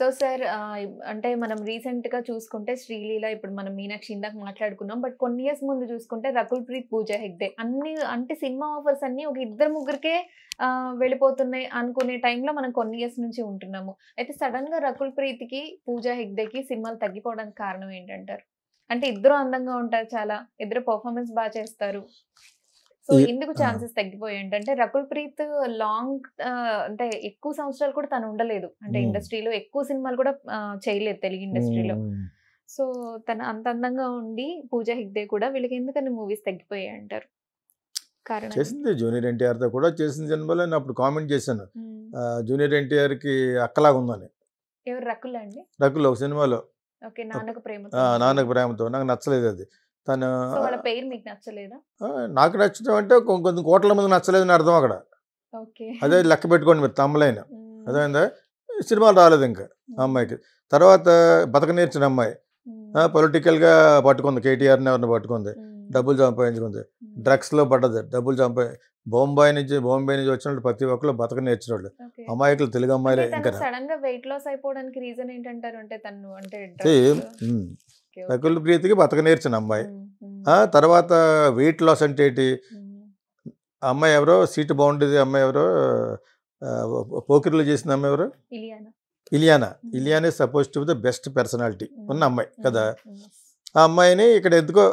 So sir అంటే మనం రీసెంట్‌గా చూసుకుంటే 'శ్రీలీల' ఇప్పుడు మనం 'మీనాక్షి' ఇందాక మాట్లాడుకున్నాం. బట్ కొన్ని ఇయర్స్ ముందు చూసుకుంటే 'రకుల్ ప్రీత్', 'పూజా హెగ్డే' అంటే సినిమా ఆఫర్స్ అన్నీ ఒక ఇద్దరు ముగ్గురికే వెళ్ళిపోతున్నాయి అనుకునే టైంలో మనం కొన్ని ఇయర్స్ నుంచి ఉంటున్నాము. అయితే సడెన్‌గా 'రకుల్ ప్రీత్‌కి', 'పూజా హెగ్డేకి' సినిమాలు తగ్గిపోవడానికి కారణం ఏంటంటారు? అంటే ఇద్దరు అందంగా ఉంటారు చాలా. ఇద్దరు పెర్ఫార్మన్స్ చేస్తారు. సో, ఈ ఎందుకు ఆ! ఛాన్సెస్ తగ్గిపోయాయంటే, అంటే 'రకుల్ ప్రీత్' అంటే ఎక్కువ సంవత్సరాలు కూడా తను ఉండలేదు. అంటే హ్మ్. ఇండస్ట్రీలో ఎక్కువ సినిమాలు కూడా చేయలేదు తెలుగు ఇండస్ట్రీలో. హ్మ్. సో, తను అంత అందంగా ఉండి 'పూజా హెగ్డే' కూడా వీళ్ళకి ఎందుకని మూవీస్ తగ్గిపోయాయంటారు? కారణం ఏంటి? చేసింది జూనియర్ ఎన్టీఆర్‌తో కూడా చేసిన సినిమాలో నేను అప్పుడు కామెంట్ చేశాను. హ్మ్. జూనియర్ ఎన్టీఆర్‌కి అక్కలాగా ఉందని. ఎవరు 'రకుల్' అండి? 'రకుల్' ఒక సినిమాలో ఓకే. అప్ 'నాన్నకు ప్రేమతోనా' నాన్నకు సినిమా. ప్రేమతో నాకు నచ్చలేదది. తను సో, వాళ్ళ పెయిర్ మీకు నచ్చలేదా? నాకు నచ్చడం అంటే కొన్ని కోట్ల మందికి నచ్చలేదని అర్థం అక్కడ. ఓకే. అదే లెక్క పెట్టుకోండి మీరు తమ్ములైన. హ్మ్. అర్థమైందా? సినిమాలు రాలేదింక ఆ హ్మ్. అమ్మాయికి. తర్వాత బతక నేర్చిన అమ్మాయి. హ్మ్. పొలిటికల్‌గా పట్టుకుంది. కేటీఆర్‌ని ఎవరినో పట్టుకుంది. హ్మ్. డబ్బులు సంపాదించుకుంది. హ్మ్. డ్రగ్స్‌లో పడ్డది. డబ్బులు బాంబే నుంచి వచ్చినోళ్ళు ప్రతి ఒక్కళ్ళు బతక నేర్చినోళ్ళు. ఓకే. అమాయకులు తెలుగు అంటే అమ్మాయిలే తను ఇంకను. సడెన్‌గా వెయిట్ లాస్ అయిపోవడానికి రీజన్ ఏంటంటారు? అంటే తను అంటే డ్రగ్స్. సేమ్ హ్మ్. ఓకే. ఓకే. 'రకుల్ ప్రీత్‌కి' బతక నేర్చిన అమ్మాయి. హ్మ్. హ్మ్. తర్వాత వెయిట్ లాస్ అంటే ఏటి? హ్మ్. ఆ అమ్మాయి ఎవరో సీటు బాగుండేది అమ్మాయి ఎవరో పోకిరిలో చేసిన అమ్మాయి ఎవరు? 'ఇలియానా'. 'ఇలియానా.' హ్మ్. 'Ileana' is suppose to be the best personality ఉన్న హ్మ్. అమ్మాయి కదా! హ్మ్. యెస్. ఆ అమ్మాయిని ఇక్కడ ఎందుకో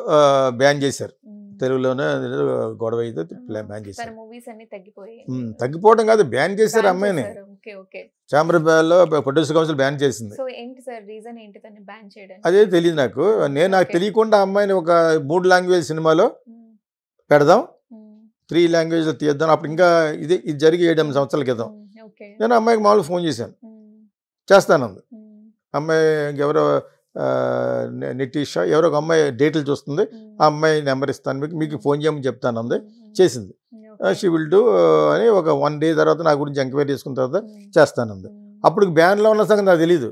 బ్యాన్ చేశారు. హ్మ్. తెలుగులోనే ఏదో గొడవ అయితే బ్యాన్ ఓకే. తన చేశారు. మూవీస్ అన్నీ తగ్గిపోయాయి. తగ్గిపోవడం కాదు బ్యాన్ చేశారు ఆ బ్యాన్ అమ్మాయిని. చేసారు. ఓకే. ఓకే. చాంబర్ బ్యాన్‌లో ప్రొడ్యూసర్ కౌన్సిల్ బ్యాన్ చేసింది. సో, ఏంటి సార్ రీజన్ ఏంటి తనని బ్యాన్ అదే చేయడానికి? తెలీదు నాకు. నాకు ఓకే. తెలియకుండా ఆ అమ్మాయిని ఒక 3 లాంగ్వేజ్ సినిమాలో హ్మ్. పెడదాం. హ్మ్. 3 లాంగ్వేజ్‌లో తీద్దాం. అప్పుడు ఇంకా ఇది జరిగి 7, 8 హ్మ్. సంవత్సరాల క్రితం. హ్మ్. ఓకే. నేను ఆ అమ్మాయికి మామూలుగా ఫోన్ చేశాను. హ్మ్. చేస్తానంది. హ్మ్. అమ్మాయి ఇంకెవరో నితీషా ఎవరో ఒక అమ్మాయి డేట్లు చూస్తుంది. హ్మ్. ఆ అమ్మాయి నెంబర్ ఇస్తాను మీకు హ్మ్. ఫోన్ చేయమని చెప్తానంది. హ్మ్. హ్మ్. చేసింది. ఓకే. షీ విల్ డూ అని ఒక 1 డే తర్వాత నా గురించి ఎంక్వైరీ చేసుకున్న తర్వాత హ్మ్. చేస్తానంది. హ్మ్. అప్పుడు బ్యాన్‌లో ఉన్న సంగతి నాకు తెలీదు.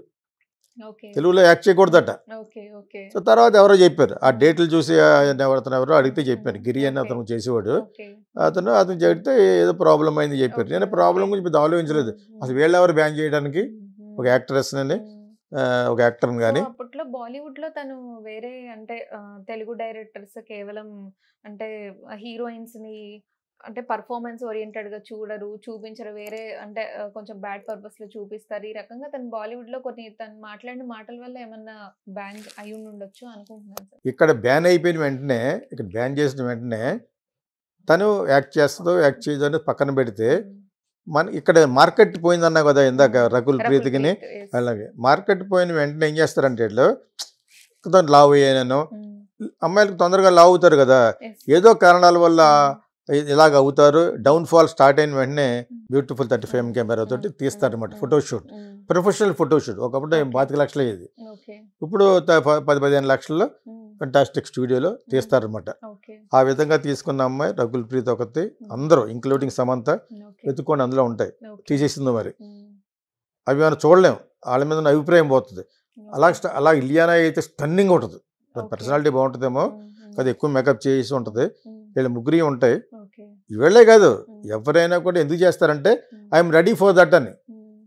ఓకే. తెలుగులో యాక్ట్ చేయకూడదట. ఓకే. ఓకే. సో, తర్వాత ఎవరో చెప్పారు. ఆ హ్మ్. డేట్లు చూసి అతను ఎవరో హ్మ్. అడిగితే చెప్పాను. హ్మ్. గిరి అని ఓకే. అతను చేసేవాడు. ఓకే. అతను చెప్తే ఏదో ప్రాబ్లమ్ అయింది చెప్పారు. ఓకే. నేను ఓకే. ప్రాబ్లమ్ గురించి పెద్ద ఆలోచించలేదు. హ్మ్. హ్మ్. అసలు వీళ్ళెవరు బ్యాన్ చేయడానికి? హ్మ్. ఒక హ్మ్. యాక్ట్రెస్‌ని హ్మ్. ఒక యాక్టర్‌ని సో, గాని. అప్పట్లో బాలీవుడ్‌లో తను వేరే అంటే తెలుగు డైరెక్టర్స్ కేవలం అంటే హీరోయిన్స్‌ని అంటే పెర్ఫార్మన్స్ ఓరియెంటెడ్‌గా చూపించరు. వేరే అంటే కొంచెం బ్యాడ్ పర్పస్‌లో చూపిస్తారు. ఈ రకంగా తను బాలీవుడ్‌లో కొన్ని తను మాట్లాడిన మాటల వల్ల ఏమన్నా బ్యాన్ అయ్యుండొచ్చు అనుకుంటున్నాను సార్. ఇక్కడ బ్యాన్ అయిపోయిన వెంటనే, ఇక్కడ బ్యాన్ చేసిన వెంటనే తను యాక్ట్ చేస్తదో, యాక్ట్ చేయదో అనేది పక్కన పెడితే, హ్మ్. ఇక్కడ మార్కెట్ పోయిందన్నా కదా ఇందాక హ్మ్. 'రకుల్ 'రకుల్ ప్రీత్‌కిని' ప్రీత్' యెస్. అలాగే. మార్కెట్ పోయిన వెంటనే ఏం చేస్తారంటే ఈళ్ళు తను లావు అయ్యాననో, హ్మ్. అమ్మాయిలకు తొందరగా లావు అవుతారు కదా! యెస్. ఏదో కారణాల వల్ల హ్మ్. ఇలాగ అవుతారు. హ్మ్. డౌన్ ఫాల్ స్టార్ట్ అయిన వెంటనే హ్మ్. బ్యూటిఫుల్ 35 హ్మ్. కెమెరా హ్మ్. తోటి హ్మ్. తీస్తారన్నమాట hmm. Photo shoot. Hmm. Professional photo shoot. ఒకప్పుడు ఓకే. 25,00,000 అయ్యేది. ఓకే. ఇప్పుడు 10, 15 లక్షల్లో హ్మ్. ఫెంటాస్టిక్ స్టూడియోలో హ్మ్. తీస్తారన్నమాట. ఓకే. ఆ విధంగా తీసుకున్న అమ్మాయి 'రకుల్ ప్రీత్' ఒకతి. హ్మ్. అందరూ ఇంక్లూడింగ్ సమంత ఓకే. వెతుక్కోండి అందులో ఉంటాయి. ఓకే. తీసేసింది మరి. హ్మ్. అవి మనం చూడలేం. ఆళ్ళ మీద ఉన్న అభిప్రాయం పోతది. ఓకే. అలా 'ఇలియానా' అయితే స్టన్నింగ్‌గా ఉంటది. దాని ఓకే. పర్సనాలిటీ బావుంటదేమో. హ్మ్. హ్మ్. అది ఎక్కువ మేకప్ చేసి హ్మ్. ఉంటది. హ్మ్. వీళ్ళ ముగ్గురియి ఉంటాయి. ఓకే. వీళ్ళే కాదు. హ్మ్. ఎవరైనా కూడా ఎందుకు చేస్తారంటే హ్మ్. ఐయామ్ రెడీ ఫర్ దట్ అని. హ్మ్.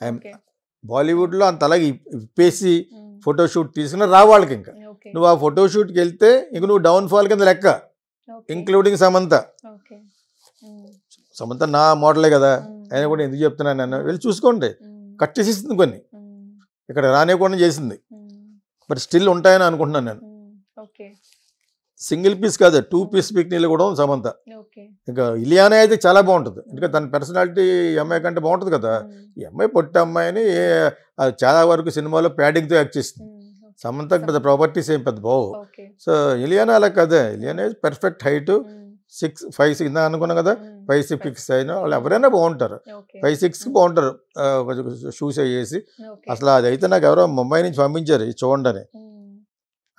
I'm okay. హ్మ్. బాలీవుడ్‌లో అంత అలాగే హ్మ్. ఇప్పేసి హ్మ్. ఫోటో షూట్ తీసుకుని రావాళ్ళకింక. ఓకే. నువ్వు ఆ ఫోటో షూట్‌కెళ్తే ఇంక నువ్వు డౌన్ ఫాల్ కింద లెక్క. ఓకే. ఇంక్లూడింగ్ సమంత. ఓకే. హ్మ్. సమంత నా మోడలే కదా! హ్మ్. అయినా హ్మ్. కూడా ఎందుకు చెప్తున్నాను నేను. హ్మ్. వెళ్లి చూసుకోండి. హ్మ్. కట్ చేసేసింది కొన్ని. హ్మ్. ఇక్కడ రానివ్వకుండా చేసింది. హ్మ్. బట్ స్టిల్ ఉంటాయని అనుకుంటున్నాను నేను. హ్మ్. ఓకే. సింగిల్ పీస్ కాదు 2 హ్మ్. పీస్ పిక్‌నీలు కూడా ఉంది సమంత. ఓకే. ఇంకా 'ఇలియానా' అయితే చాలా బావుంటది. ఎందుకంటే హ్మ్. తన పర్సనాలిటీ ఈ అమ్మాయి హ్మ్. కంటే బావుంటది కదా! హ్మ్. ఈ అమ్మాయి పొట్టి అమ్మాయిని చాలా వరకు సినిమాలో ప్యాడింగ్‌తో యాక్ట్ చేసింది. హ్మ్. ఓకే. సమంతకి పెద్ద సమంత. ప్రాపర్టీస్ ఏం పెద్ద పోవు. ఓకే. సో, 'ఇలియానా' అలా కాదే. హ్మ్. 'ఇలియానా' ఈజ్ పర్ఫెక్ట్ హైటు హ్మ్. 5, 6 ఇందాక అనుకున్నాం కదా! హ్మ్. 5, 6 ఫైవ్ ఫిక్స్ అయిన వాళ్ళు హ్మ్. ఎవరైనా బావుంటారు. ఓకే. 5, 6కి హ్మ్. బావుంటారు. కొంచెం షూస్ అయ్యేసి. ఓకే. అసలు అదైతే నాకెవరో ముంబై నుంచి పంపించారు ఇది చూడండని. హ్మ్.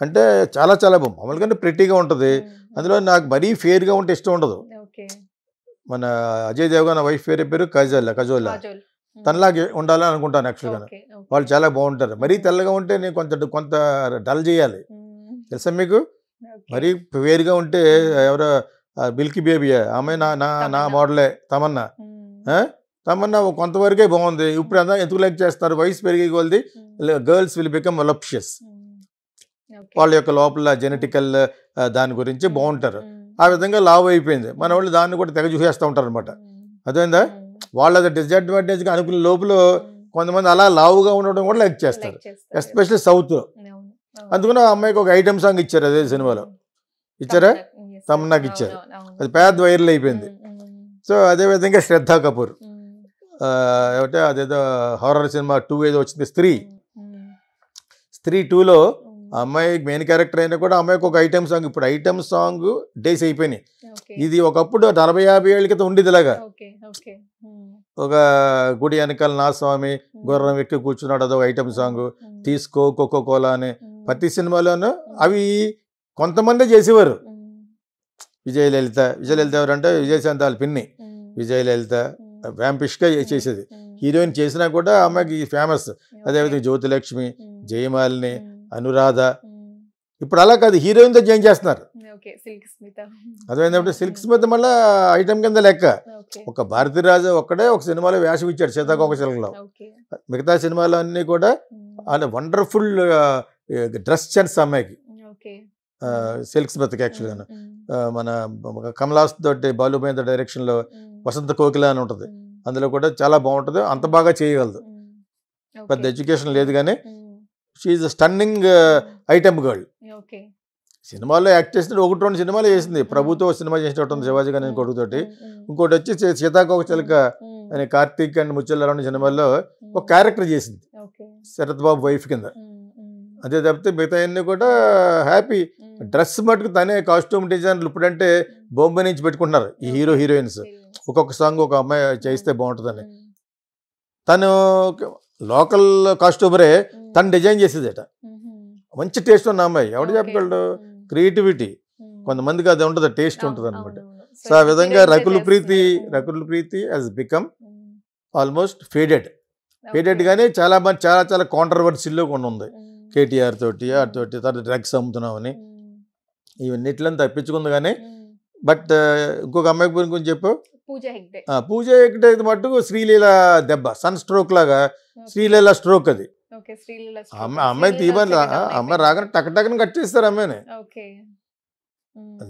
అంటే చాలా చాలా మామూలుగానే ప్రెట్టీగా ఉంటది. హ్మ్. హ్మ్. అందులో నాకు మరీ ఫెయిర్‌గా ఉంటే ఇష్టం ఉండదు. ఓకే. మన అజయ్ దేవగన్ వైఫ్ పేరు కజోలా. కాజోల్. హ్మ్. తనలాగే ఉండాలని అనుకుంటాను యాక్చువల్‌గాను. ఓకే. ఓకే. వాళ్ళు చాలా బావుంటారు. మరీ హ్మ్. తెల్లగా ఉంటే నేను కొంత డల్ చేయాలి. హ్మ్. తెలుసా మీకు? ఓకే. మరీ ఫెయిర్‌గా ఉంటే హ్మ్. ఎవరో 'మిల్కీ బేబీయే' ఆమె హ్మ్. నా నా నా తమన్నా. మోడలే తమన్నా. హ్మ్. ఆ! తమన్నా కొంతవరకే బాగుంది. ఇప్పుడు అంతా ఎందుకు లైక్ చేస్తారు, వయసు పెరిగే కొలది గర్ల్స్ విల్ బికమ్ వలప్షియస్. వాళ్ళ యొక్క లోపల జెనెటికల్ దాని గురించి బాగుంటారు. ఆ విధంగా లావ్ అయిపోయింది. మన వాళ్ళు దాన్ని కూడా తెగ చూసేస్తూ ఉంటారు అనమాట. అదేందా వాళ్ళ డిసడ్వాంటేజ్గా అనుకునే లోపల కొంతమంది అలా లావుగా ఉండడం కూడా లైక్ చేస్తారు, ఎస్పెషల్లీ సౌత్. అందుకని ఆ అమ్మాయికి ఒక ఐటమ్ సాంగ్ ఇచ్చారు అదే సినిమాలో. ఇచ్చారా? తమన్నాకి ఇచ్చారు. అది పెద్ద వైరల్ అయిపోయింది. సో అదేవిధంగా శ్రద్ధా కపూర్ ఏమంటే అదేదో హారర్ సినిమా 2 ఏదో వచ్చింది, స్త్రీ 2లో ఆ అమ్మాయి మెయిన్ క్యారెక్టర్ అయినా కూడా అమ్మాయికి ఒక ఐటమ్ సాంగ్. ఇప్పుడు ఐటమ్ సాంగ్ డేస్ అయిపోయినాయి. ఇది ఒకప్పుడు 40-50 ఏళ్ళ క్రితం ఉండేది ఇలాగా. ఒక గుడి వెనకాల నా స్వామి గుర్రం ఎక్కి కూర్చున్నాడు, అదొక ఐటమ్ సాంగ్. తీసుకో కోకో కోలా అని ప్రతి సినిమాలోనూ అవి కొంతమందే చేసేవారు. విజయలలిత ఎవరంటే విజయశాంతి వాళ్ళ పిన్ని విజయలలిత వ్యాంపిష్గా చేసేది. హీరోయిన్ చేసినా కూడా అమ్మాయికి ఫేమస్. అదేవిధంగా జ్యోతిలక్ష్మి, జయమాలిని, అనురాధ. ఇప్పుడు అలా కాదు, హీరోయిన్తో జాయిన్ చేస్తున్నారు. అదేంటంటే సిల్క్ స్మిత్ మళ్ళీ ఐటమ్ కింద లెక్క. ఒక భారతీరాజు ఒక్కడే ఒక సినిమాలో వేషం ఇచ్చాడు సీతాకోక చిలుకలో. మిగతా సినిమాలు అన్నీ కూడా ఆయన వండర్ఫుల్ డ్రెస్ సెన్స్ అమ్మాయికి, సిల్క్ స్మిత్కి. యాక్చువల్గా మన కమలాస్ తోటి బాలుమేంద్ర డైరెక్షన్లో వసంత కోకిల అని ఉంటుంది, అందులో కూడా చాలా బాగుంటుంది. అంత బాగా చేయగలదు. పెద్ద ఎడ్యుకేషన్ లేదు కానీ షీఈ్ స్టన్నింగ్ ఐటమ్ గర్ల్. సినిమాల్లో యాక్ట్ చేసిన 1-2 సినిమాలు చేసింది. ప్రభుతో సినిమా చేసినట్టుంది శివాజీ గారి కొడుకుతోటి. ఇంకోటి వచ్చి సీతాకోక చిలుక అని కార్తీక్ అండ్ ముచ్చల్లారావు సినిమాల్లో ఒక క్యారెక్టర్ చేసింది శరత్ బాబు వైఫ్ కింద. అదే తప్పితే మిగతా అన్నీ కూడా హ్యాపీ. డ్రెస్ మటుకు తనే కాస్ట్యూమ్ డిజైనర్లు ఇప్పుడంటే బొంబే నుంచి పెట్టుకుంటున్నారు ఈ హీరోయిన్స్. ఒక్కొక్క సాంగ్ ఒక అమ్మాయి చేస్తే బాగుంటుందని. తను లోకల్ కాస్ట్యూమరే తను డిజైన్ చేసేదట. మంచి టేస్ట్ ఉన్న అమ్మాయి. ఎవడు చెప్పగలడు? క్రియేటివిటీ. కొంతమందికి అది ఉంటుంది, టేస్ట్ ఉంటుంది అనమాట. సో ఆ విధంగా రకుల్ ప్రీతి హెస్ బికమ్ ఆల్మోస్ట్ ఫేడెడ్ కానీ చాలా మంది చాలా కాంట్రవర్సీలో కొన్ని ఉంది. కేటీఆర్ తోటి వాటితోటి తర్వాత డ్రగ్స్ అమ్ముతున్నామని ఇవన్నిట్లని తప్పించుకుంది. కానీ బట్ ఇంకొక అమ్మాయి గురించి చెప్పు, పూజ హెగ్డే మట్టుకు శ్రీలీల దెబ్బ, సన్ స్ట్రోక్ లాగా శ్రీలీల స్ట్రోక్. అది అమ్మాయి తీయమని అమ్మాయి రాగానే టక్కని కట్ చేస్తారు అమ్మాయిని.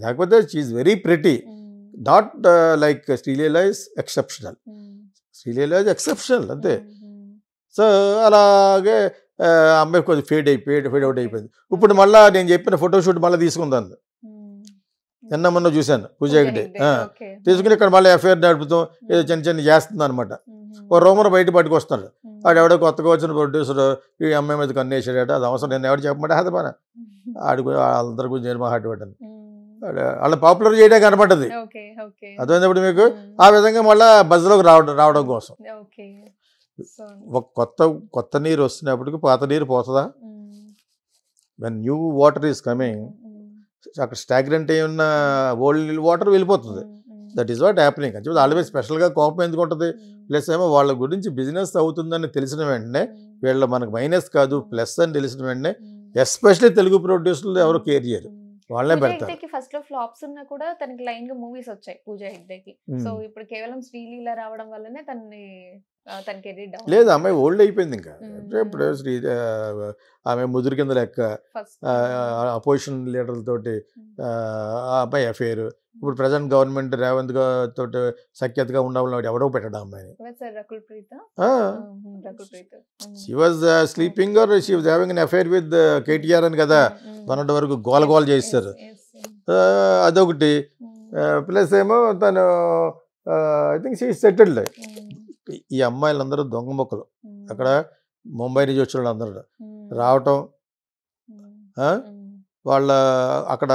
లేకపోతే she's very pretty, not like Sreeleela is exceptional. అంతే. సో అలాగే అమ్మాయి కొంచెం ఫేడ్ అవుట్ అయిపోయింది. ఇప్పుడు మళ్ళీ నేను చెప్పిన ఫోటోషూట్ మళ్ళీ తీసుకుందాను. నిన్న మొన్న చూశాను పూజ హెగ్డే తీసుకుని ఇక్కడ మళ్ళీ ఎఫ్ఐఆర్ నడుపుతాం ఏదో చిన్న చేస్తుంది అనమాట. ఓ రూమర్ బయట పట్టుకొస్తున్నాడు. ఆడెవడో కొత్తగా వచ్చిన ప్రొడ్యూసర్ ఈ అమ్మాయి మీద కన్నేసాడట. అది అవసరం, నేను ఎవరు చెప్పమంటే అది పని ఆడి వాళ్ళందరి గురించి నేను మాట్లాడబడ్డాను. వాళ్ళ పాపులర్ చేయడానికి కనపడ్డది. అర్థమైనప్పుడు మీకు ఆ విధంగా మళ్ళీ బజ్లోకి రావడం కోసం ఒక కొత్త నీరు వస్తున్నప్పటికి పాత నీరు పోతుందా? When new water is coming, అక్కడ స్టాగ్నెంట్ అయి ఉన్న ఓల్డ్ వాటర్ వెళ్ళిపోతుంది. That is what happening. అని చెప్పి ఆల్వేస్ స్పెషల్గా కోపం ఎందుకు ఉంటుంది? ప్లస్ ఏమో వాళ్ళ గురించి బిజినెస్ అవుతుందని తెలిసిన వెంటనే వీళ్ళ మనకు మైనస్ కాదు ప్లస్ అని తెలిసిన వెంటనే ఎస్పెషల్లీ తెలుగు ప్రొడ్యూసర్లు ఎవరు కేర్ చేయరు, వాళ్ళే పెడతారు. ఫస్ట్ లో ఫ్లాప్స్ ఉన్నా కూడా తనకి లైన్ గా మూవీస్ వచ్చాయి పూజ హెగ్డేకి. సో ఇప్పుడు కేవలం శ్రీలీల రావడం వల్లనే తనకి లేదు, అమ్మాయి ఓల్డ్ అయిపోయింది. ఇంకా ఇప్పుడు ఆమె ముదురు కింద లెక్క, అపోజిషన్ లీడర్లతోటి ఆ అమ్మాయి అఫేర్. ఇప్పుడు ప్రజెంట్ గవర్నమెంట్ రేవంత్ తోటి సఖ్యతగా ఉండాలని ఎవరో పెట్టడం అమ్మాయిని. She was sleeping or she was having an affair with KTR అని కదా మొన్నటి వరకు గోల చేస్తారు. అదొకటి. ప్లస్ ఏమో తను ఐ థింక్ షీ సెటిల్డ్. ఈ అమ్మాయిలందరూ దొంగ మొక్కలు. అక్కడ ముంబై నుంచి వచ్చిన వాళ్ళందరూ రావటం, వాళ్ళ అక్కడ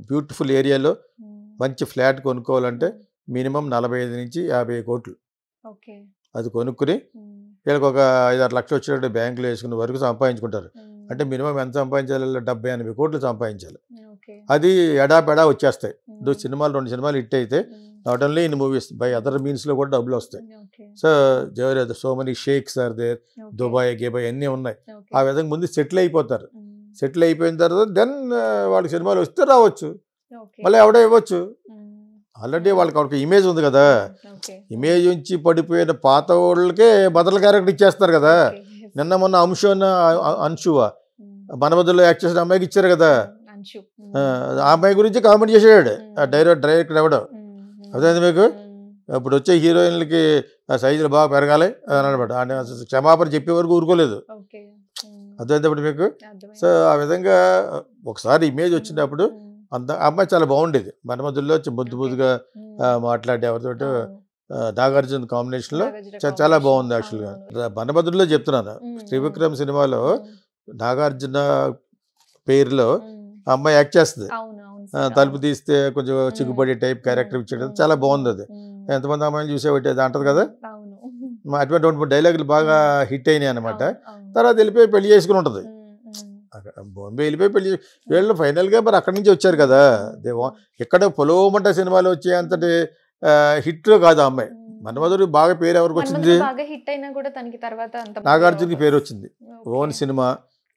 బ్యూటిఫుల్ ఏరియాలో మంచి ఫ్లాట్ కొనుక్కోవాలంటే మినిమం 45 నుంచి 50 కోట్లు. అది కొనుక్కుని వీళ్ళకి ఒక 5-6 లక్షలు వచ్చేటట్టు బ్యాంకులో వేసుకునే వరకు సంపాదించుకుంటారు. అంటే మినిమం ఎంత సంపాదించాలి? 70-80 కోట్లు సంపాదించాలి. అది ఎడాపెడా వచ్చేస్తాయి. సినిమాలు 2 సినిమాలు హిట్ అయితే not only in movies by other మీన్స్లో కూడా డబ్బులు వస్తాయి. So many sheikhs are there, Dubai గిబాయ్ అన్నీ ఉన్నాయి. ఆ విధంగా ముందు సెటిల్ అయిపోతారు. సెటిల్ అయిపోయిన తర్వాత దెన్ వాళ్ళకి సినిమాలు వస్తే రావచ్చు, మళ్ళీ ఎవడో ఇవ్వచ్చు. ఆల్రెడీ వాళ్ళకి ఒక ఇమేజ్ ఉంది కదా, ఇమేజ్ నుంచి పడిపోయిన పాత వాళ్ళకే బదల క్యారెక్టర్ ఇచ్చేస్తారు కదా. నిన్న మొన్న అంశువ మనబదుల్లో యాక్ట్ చేసిన అమ్మాయికి ఇచ్చారు కదా, ఆ అమ్మాయి గురించి కామెంట్ చేసాడు డైరెక్టర్ ఎవడో. అదే మీకు ఇప్పుడు వచ్చే హీరోయిన్లకి సైజులు బాగా పెరగాలి అని అనమాట, క్షమాపణ చెప్పే వరకు ఊరుకోలేదు. అర్థమైనప్పుడు మీకు. సో ఆ విధంగా ఒకసారి ఇమేజ్ వచ్చినప్పుడు అంత అమ్మాయి చాలా బాగుండేది. మన మధ్యలో ముద్దు ముద్దుగా మాట్లాడే ఎవరితో నాగార్జున కాంబినేషన్లో చాలా బాగుంది. యాక్చువల్గా మనబదుల్లో చెప్తున్నాను, త్రివిక్రమ్ సినిమాలో నాగార్జున పేరులో అమ్మాయి యాక్ట్ చేస్తుంది. తలుపు తీస్తే కొంచెం చిగుపడే టైప్ క్యారెక్టర్ ఇచ్చేది, చాలా బాగుంది. అది ఎంతమంది అమ్మాయిలు చూసేవాటి అది అంటది కదా. అటువంటి డైలాగులు బాగా హిట్ అయినాయి అనమాట. తర్వాత వెళ్ళిపోయి పెళ్లి చేసుకుని ఉంటుంది. బాంబే వెళ్ళిపోయి పెళ్లి వీళ్ళు ఫైనల్గా మరి అక్కడి నుంచి వచ్చారు కదా. ఎక్కడ పొలోమంట సినిమాలు వచ్చే అంతటి హిట్ కాదు ఆ అమ్మాయి. మన్మధుడు బాగా పేరు ఎవరికి వచ్చింది, నాగార్జునకి పేరు వచ్చింది. ఓన్ సినిమా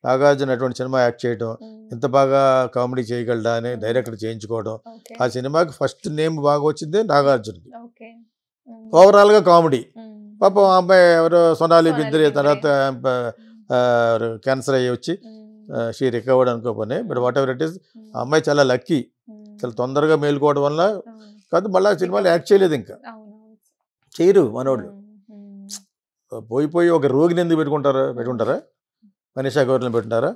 నాగార్జున అటువంటి సినిమా యాక్ట్ చేయడం, ఇంత బాగా కామెడీ చేయగలడా అని డైరెక్టర్ చేయించుకోవడం. ఆ సినిమాకి ఫస్ట్ నేమ్ బాగా వచ్చింది నాగార్జునకి. ఓవరాల్గా కామెడీ. పాపం ఆ అమ్మాయి ఎవరో సొనాలి బింద్రే తర్వాత క్యాన్సర్ అయ్యి వచ్చి షీ రికవర్డ్ అనుకోపోయి. But whatever it is, ఆ అమ్మాయి చాలా లక్కీ. చాలా తొందరగా మేలుకోవడం వల్ల కాదు మళ్ళీ సినిమాలు యాక్ట్ చేయలేదు, ఇంకా చేయరు మనోళ్ళు. పోయి ఒక రోగిని ఎందుకు పెట్టుకుంటారా మనీషా గౌరలను పెట్టుకుంటారా?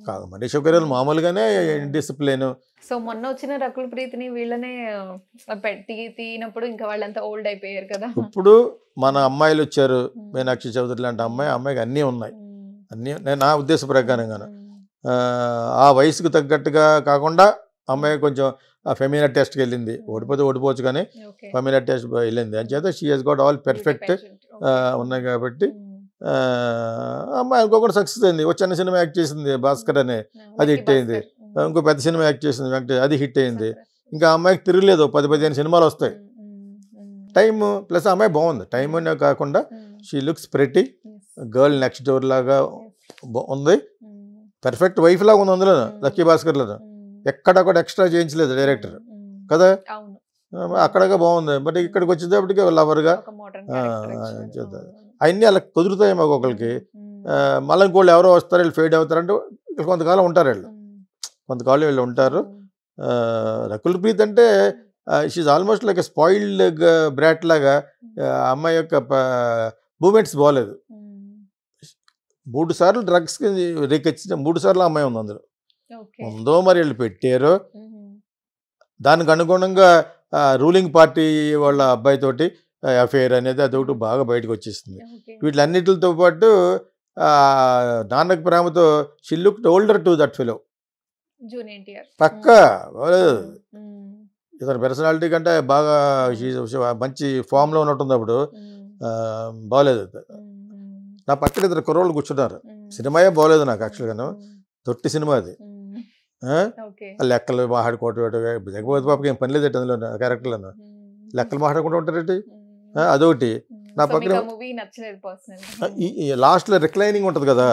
కాదు, మనీషా గౌరలు మామూలుగానే డిసిప్లిన్. సో మొన్న వచ్చిన రకుల్ ప్రీత్ని వీళ్ళనే తీనప్పుడు ఇంకా వాళ్ళంతా ఓల్డ్ అయిపోయారు కదా. ఇప్పుడు మన అమ్మాయిలు వచ్చారు, మీనాక్షి చౌదరి లాంటి అమ్మాయికి అన్నీ ఉన్నాయి. అన్నీ నా ఉద్దేశ ప్రకారంగాను ఆ వయసుకు తగ్గట్టుగా కాకుండా అమ్మాయి కొంచెం ఫెమినా టెస్ట్కి వెళ్ళింది. ఓడిపోవచ్చు కానీ ఫెమినా టెస్ట్ వెళ్ళింది. అంచేత she has got all perfect ఉన్నాయి కాబట్టి అమ్మాయి అనుకోకుండా సక్సెస్ అయింది. ఒక చిన్న సినిమా యాక్ట్ చేసింది భాస్కర్ అనే, అది హిట్ అయింది. ఇంకో పెద్ద సినిమా యాక్ట్ చేసింది వెంకటేష్, అది హిట్ అయింది. ఇంకా అమ్మాయికి తిరగలేదు, 10-15 సినిమాలు వస్తాయి. టైమ్ ప్లస్ అమ్మాయి బాగుంది. టైం అనే కాకుండా she looks pretty girl next door లాగా ఉంది. పర్ఫెక్ట్ వైఫ్ లాగా ఉంది అందులో, లక్కీ భాస్కర్లో. ఎక్కడక్కడ ఎక్స్ట్రా చేయించలేదు డైరెక్టర్ కదా, అక్కడగా బాగుంది. బట్ ఇక్కడికి వచ్చేటప్పటికి లవర్గా అవన్నీ అలా కుదురుతాయి మాకు ఒకరికి. మళ్ళీ ఇంకోళ్ళు ఎవరో వస్తారు, వీళ్ళు ఫేడ్ అవుతారంటే కొంతకాలం ఉంటారు, కొంతకాలం వీళ్ళు ఉంటారు. రకుల్ ప్రీత్ అంటే she almost like spoiled brat లాగా. అమ్మాయి యొక్క మూమెంట్స్ బాగోలేదు. 3 సార్లు డ్రగ్స్కి రేకెచ్చిన 3 సార్లు అమ్మాయి ఉంది అందులో. ఉందో మరి వీళ్ళు పెట్టారో. దానికి అనుగుణంగా రూలింగ్ పార్టీ వాళ్ళ అబ్బాయితోటి అఫేర్ అనేది అదొకటి బాగా బయటకు వచ్చేస్తుంది. వీటిలన్నిటితో పాటు Nannaku Prematho she looked older to that fellow. పక్కా ఇతని పర్సనాలిటీ కంటే బాగా మంచి ఫామ్లో ఉన్నట్టుంది. అప్పుడు బాగోలేదు. నా పక్కన ఇద్దరు కుర్రోళ్ళు కూర్చున్నారు. సినిమాయే బాగోలేదు నాకు యాక్చువల్గాను. తొట్టి సినిమా అది. లెక్కలు మాట్లాడుకోవటం, జగపతి బాబుకి ఏం పని లేదు అందులో క్యారెక్టర్లను. లెక్కలు మాట్లాడుకుంటూ ఉంటారేంటి, అదొకటి. నా పక్కన లాస్ట్లో రిక్లైనింగ్ ఉంటుంది కదా,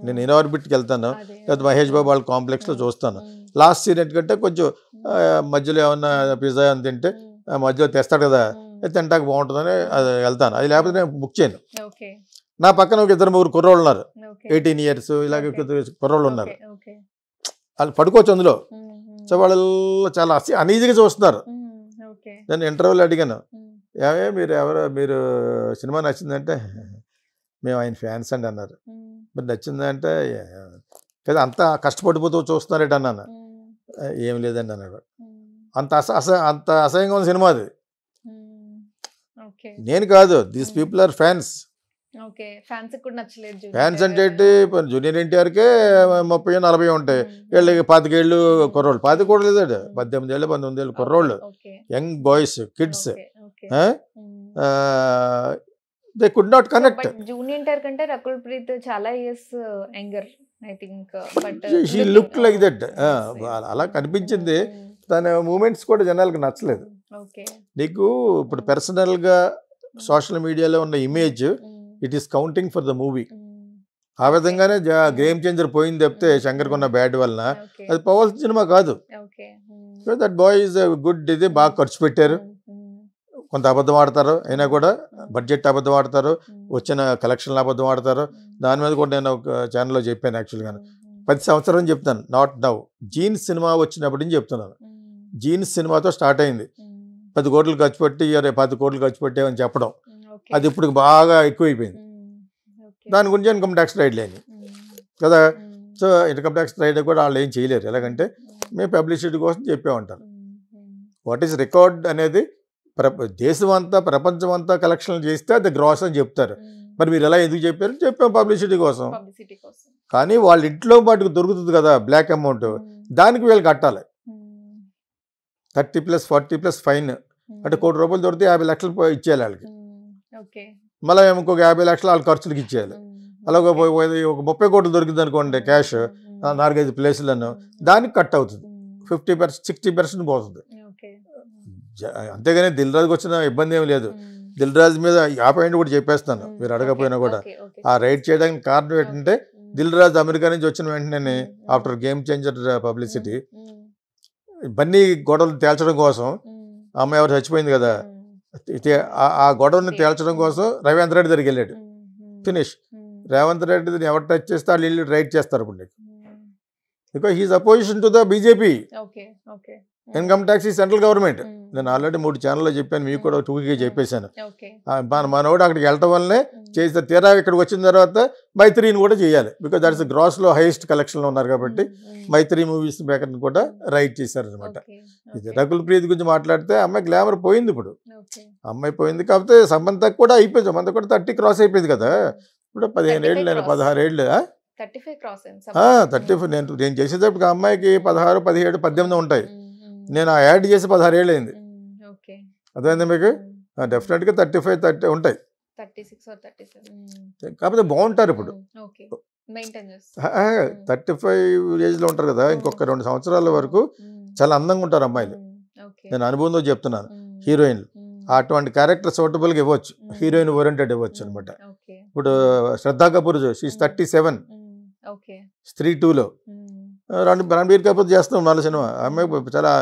నేను ఇన్ఆర్బిట్కి వెళ్తాను లేదా మహేష్ బాబు వాళ్ళ కాంప్లెక్స్లో చూస్తాను. లాస్ట్ సీన్ ఏంటంటే కొంచెం మధ్యలో ఏమన్నా పిజ్జా అని తింటే మధ్యలో తెస్తాడు కదా, తింటాక బాగుంటుందని అది వెళ్తాను. అది లేకపోతే నేను బుక్ చేయను. నా పక్కన ఒక 2-3 కుర్రోళ్ళు ఉన్నారు, 18 years ఇలాగే కుర్రోళ్ళు ఉన్నారు. వాళ్ళు పడుకోవచ్చు అందులో. సో వాళ్ళు చాలా అనీజీగా చూస్తున్నారు. నేను ఇంటర్వ్యూలో అడిగాను, మీరు సినిమా నచ్చిందంటే మేము ఆయన ఫ్యాన్స్ అండి అన్నారు. మరి నచ్చిందంటే కదా అంత కష్టపడిపోతూ చూస్తున్నారేట అన్నాను. ఏం లేదండి అన్నాడు. అంత అసహ్యంగా ఉంది సినిమా అది. నేను కాదు, these people are fans. Fans అంటే జూనియర్ ఎన్టీఆర్కే 30-40 ఉంటాయి, వీళ్ళకి 25 ఏళ్ళు కుర్రోళ్ళు. 25 కూడా లేదండి, 18 ఏళ్ళు 19 ఏళ్ళు కుర్రోళ్ళు, young boys, kids. They could not connect. Junior NTR కంటే రకుల్ ప్రీత్ చాలా years younger I think. She look like that. అలా కనిపించింది. తన మూమెంట్స్ కూడా జనాలకు నచ్చలేదు. నీకు ఇప్పుడు పర్సనల్గా సోషల్ మీడియాలో ఉన్న image it is counting for the movie. ఆ విధంగానే గేమ్ చేంజర్ పోయింది తప్పితే శంకర్ కొన్న బ్యాడ్ వలన అది పోవాల్సిన సినిమా కాదు. That boy is good. ఇది బాగా ఖర్చు పెట్టారు. కొంత అబద్ధం ఆడతారు, అయినా కూడా బడ్జెట్ అబద్ధం ఆడతారు, వచ్చిన కలెక్షన్లు అబద్ధం ఆడతారు. దాని మీద కూడా నేను ఒక ఛానల్లో చెప్పాను యాక్చువల్గా. 10 సంవత్సరాలు అని చెప్తాను, నాట్ నౌ. జీన్స్ సినిమా వచ్చినప్పటి నుంచి చెప్తున్నాను. జీన్స్ సినిమాతో స్టార్ట్ అయింది. 10 కోట్లు ఖర్చు పెట్టి 10 కోట్లు ఖర్చు పెట్టామని చెప్పడం, అది ఇప్పుడు బాగా ఎక్కువైపోయింది. దాని గురించి ఇన్కమ్ ట్యాక్స్ రైడ్ లేని కదా. సో ఇన్కమ్ ట్యాక్స్ రైడ్ కూడా వాళ్ళు ఏం చేయలేరు. ఎలాగంటే మేము పబ్లిసిటీ కోసం చెప్పామంటారు. వాట్ ఈస్ రికార్డ్ అనేది దేశం అంతా ప్రపంచం అంతా కలెక్షన్లు చేస్తే అది గ్రాస్ అని చెప్తారు. మరి మీరు ఎలా ఎందుకు చెప్పారు? చెప్పాం పబ్లిసిటీ కోసం. కానీ వాళ్ళ ఇంట్లో వాటికి దొరుకుతుంది కదా బ్లాక్ అమౌంట్, దానికి వీళ్ళు కట్టాలి. 30+ 40+ ఫైన్. అంటే ₹1 కోటి దొరికితే 50 లక్షలు ఇచ్చేయాలి వాళ్ళకి. మళ్ళీ ఇంకొక 50 లక్షలు వాళ్ళ ఖర్చులకు ఇచ్చేయాలి. అలాగే ఒక 30 కోట్లు దొరికింది అనుకోండి క్యాష్ 4-5 ప్లేసులను, దానికి కట్ అవుతుంది. 50% 60% పోతుంది. అంతేగాని దిల్ రాజుకి వచ్చిన ఇబ్బంది ఏమి లేదు. దిల్ రాజు మీద ఆ పాయింట్ కూడా చెప్పేస్తాను, మీరు అడగపోయినా కూడా. ఆ రైడ్ చేయడానికి కారణం ఏంటంటే దిల్ రాజు అమెరికా నుంచి వచ్చిన వెంటనే after game changer publicity Bunny గొడవలు తేల్చడం కోసం, అమ్మాయి ఎవరు చచ్చిపోయింది కదా, ఆ గొడవని తేల్చడం కోసం రవీంద్ర రెడ్డి దగ్గరికి వెళ్ళాడు. ఫినిష్. రేవంత్ రెడ్డిని ఎవరు టచ్ చేస్తే వాళ్ళు వెళ్ళి రైడ్ చేస్తారు ఇప్పుడు నీకు. Because he's opposition to the BJP. Income tax ఈ సెంట్రల్ గవర్నమెంట్. నేను ఆల్రెడీ 3 ఛానల్లో చెప్పాను, మీకు కూడా 2కి చెప్పేశాను. మనోడు అక్కడికి వెళ్ళటం వల్లనే చేస్తే తీరా ఇక్కడికి వచ్చిన తర్వాత మైత్రిని కూడా చేయాలి. బికాజ్ దట్ ఇస్ గ్రాస్లో హైయెస్ట్ కలెక్షన్లో ఉన్నారు కాబట్టి మైత్రి మూవీస్ మేకర్ని కూడా రైడ్ చేశారనమాట. ఇది రకుల్ ప్రీత్ గురించి మాట్లాడితే అమ్మాయి గ్లామర్ పోయింది. ఇప్పుడు అమ్మాయి పోయింది, కాకపోతే సమంత కూడా అయిపోయింది. సమంత కూడా 30 క్రాస్ అయిపోయింది కదా. ఇప్పుడు 15 ఏళ్ళు, నేను 16 ఏళ్ళు. 35 నేను చేసేటప్పుడు అమ్మాయికి 16, 17, 18 ఉంటాయి. నేను ఆ యాడ్ చేసి 16 ఏళ్ళు అయింది. అర్థమైంది మీకు? డెఫినెట్గా 35, 30 ఉంటాయి. కాకపోతే బాగుంటారు ఇప్పుడు. 35 ఏజ్లో ఉంటారు కదా, ఇంకొక 2 సంవత్సరాల వరకు చాలా అందంగా ఉంటారు అమ్మాయిలు. నేను అనుభవంతో చెప్తున్నాను. హీరోయిన్లు అటువంటి క్యారెక్టర్ సూటబుల్గా ఇవ్వచ్చు, హీరోయిన్ ఓరియంటెడ్ ఇవ్వచ్చు అనమాట. ఇప్పుడు శ్రద్ధా కపూర్ షీఈస్ 37, స్త్రీ 2లో. రణబీర్ కపూర్ చేస్తాం 4 సినిమా. అమ్మాయి చాలా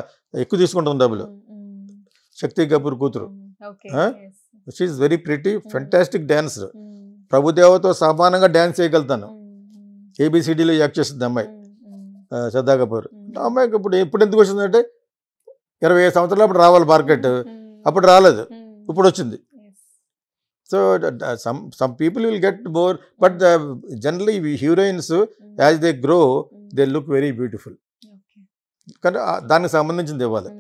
ఎక్కువ తీసుకుంటుంది డబ్బులు. శక్తి కపూర్ కూతురు. She's very pretty, fantastic dancer. ప్రభుదేవతో సమానంగా డ్యాన్స్ చేయగలుగుతాను. ABCDలో యాక్ట్ చేస్తుంది అమ్మాయి శ్రద్ధా కపూర్. అమ్మాయికి ఇప్పుడు ఎందుకు వచ్చిందంటే 25 సంవత్సరాలు అప్పుడు రావాలి మార్కెట్, అప్పుడు రాలేదు, ఇప్పుడు వచ్చింది. So some people will get more, but generally heroines as they grow they look very beautiful. కానీ దానికి సంబంధించింది ఇవ్వాలి.